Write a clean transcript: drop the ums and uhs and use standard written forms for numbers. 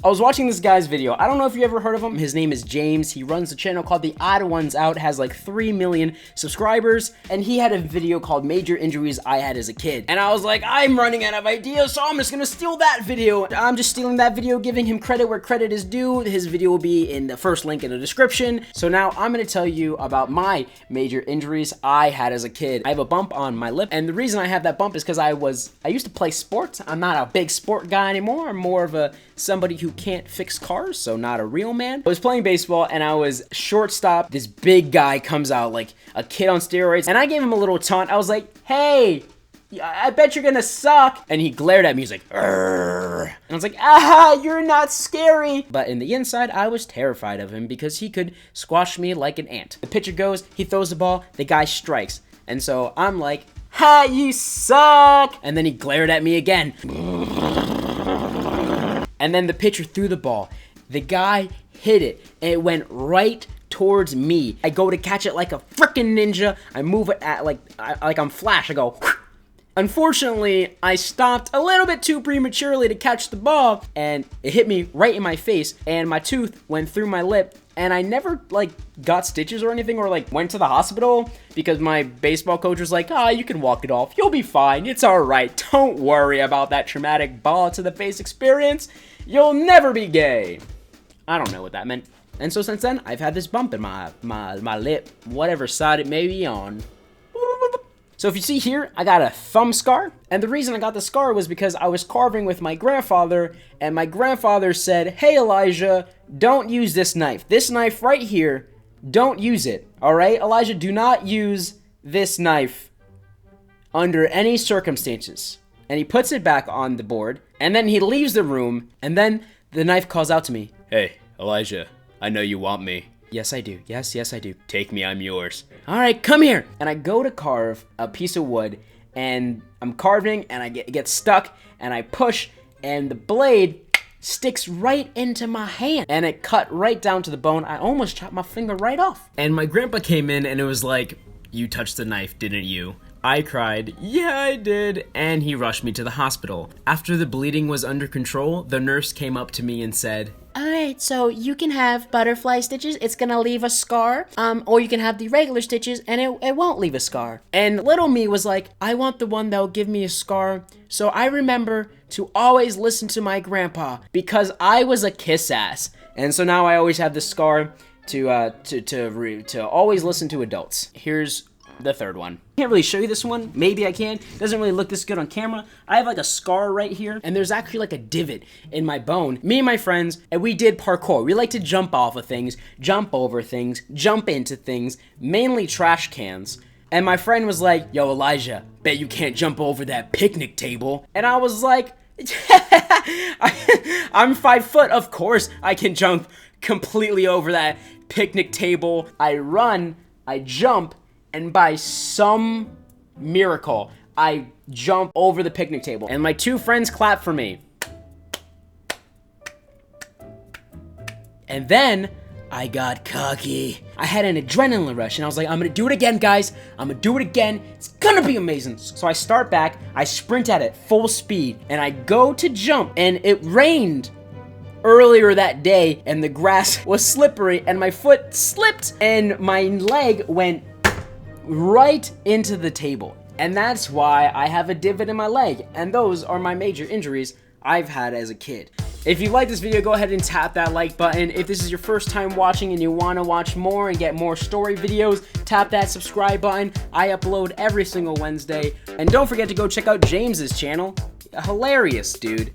I was watching this guy's video. I don't know if you ever heard of him. His name is James. He runs a channel called theodd1sout, has like 3 million subscribers, and he had a video called Major Injuries I Had as a Kid. And I was like, I'm running out of ideas, so I'm just gonna steal that video. I'm just stealing that video, giving him credit where credit is due. His video will be in the first link in the description. So now I'm gonna tell you about my major injuries I had as a kid. I have a bump on my lip, and the reason I have that bump is because I used to play sports. I'm not a big sport guy anymore. I'm more of somebody who can't fix cars, so not a real man. I was playing baseball and I was shortstop. This big guy comes out like a kid on steroids, and I gave him a little taunt. I was like, hey, I bet you're gonna suck. And he glared at me. He's like, "Arr." And I was like, ah, you're not scary. But in the inside, I was terrified of him because he could squash me like an ant. The pitcher goes, he throws the ball, the guy strikes. And so I'm like, ha, you suck. And then he glared at me again. And then the pitcher threw the ball. The guy hit it, and it went right towards me. I go to catch it like a freaking ninja. I move it at like I'm Flash. I go. Unfortunately, I stopped a little bit too prematurely to catch the ball, and it hit me right in my face, and my tooth went through my lip, and I never like got stitches or anything, or like went to the hospital because my baseball coach was like, you can walk it off. You'll be fine. It's all right. Don't worry about that traumatic ball to the face experience. You'll never be gay. I don't know what that meant. And so since then, I've had this bump in my lip, whatever side it may be on. So if you see here, I got a thumb scar. And the reason I got the scar was because I was carving with my grandfather, and my grandfather said, hey Elijah, don't use this knife. This knife right here, don't use it. All right, Elijah, do not use this knife under any circumstances. And he puts it back on the board, and then he leaves the room, and then the knife calls out to me. Hey, Elijah, I know you want me. Yes, I do. Yes, I do. Take me, I'm yours. All right, come here. And I go to carve a piece of wood, and I'm carving, and I get stuck, and I push, and the blade sticks right into my hand, and it cut right down to the bone. I almost chopped my finger right off. And my grandpa came in, and it was like, you touched the knife, didn't you? I cried, yeah, I did, and he rushed me to the hospital. After the bleeding was under control, the nurse came up to me and said, alright, so you can have butterfly stitches, it's gonna leave a scar, or you can have the regular stitches and it won't leave a scar. And little me was like, I want the one that'll give me a scar. So I remember to always listen to my grandpa because I was a kiss ass. And so now I always have the scar to always listen to adults. Here's the third one. Can't really show you this one. Maybe I can. Doesn't really look this good on camera. I have like a scar right here, and there's actually like a divot in my bone. Me and my friends, and we did parkour. We like to jump off of things, jump over things, jump into things, mainly trash cans. And my friend was like, yo, Elijah, bet you can't jump over that picnic table. And I was like, I'm 5 foot. Of course I can jump completely over that picnic table. I run, I jump, and by some miracle, I jump over the picnic table. And my 2 friends clap for me. And then I got cocky. I had an adrenaline rush, and I was like, I'm gonna do it again, guys. I'm gonna do it again. It's gonna be amazing. So I start back, I sprint at it full speed, and I go to jump, and it rained earlier that day, and the grass was slippery, and my foot slipped, and my leg went right into the table. And that's why I have a divot in my leg, and those are my major injuries I've had as a kid. If you like this video, go ahead and tap that like button. If this is your first time watching and you want to watch more and get more story videos, tap that subscribe button. I upload every single Wednesday. And don't forget to go check out James's channel. Hilarious, dude.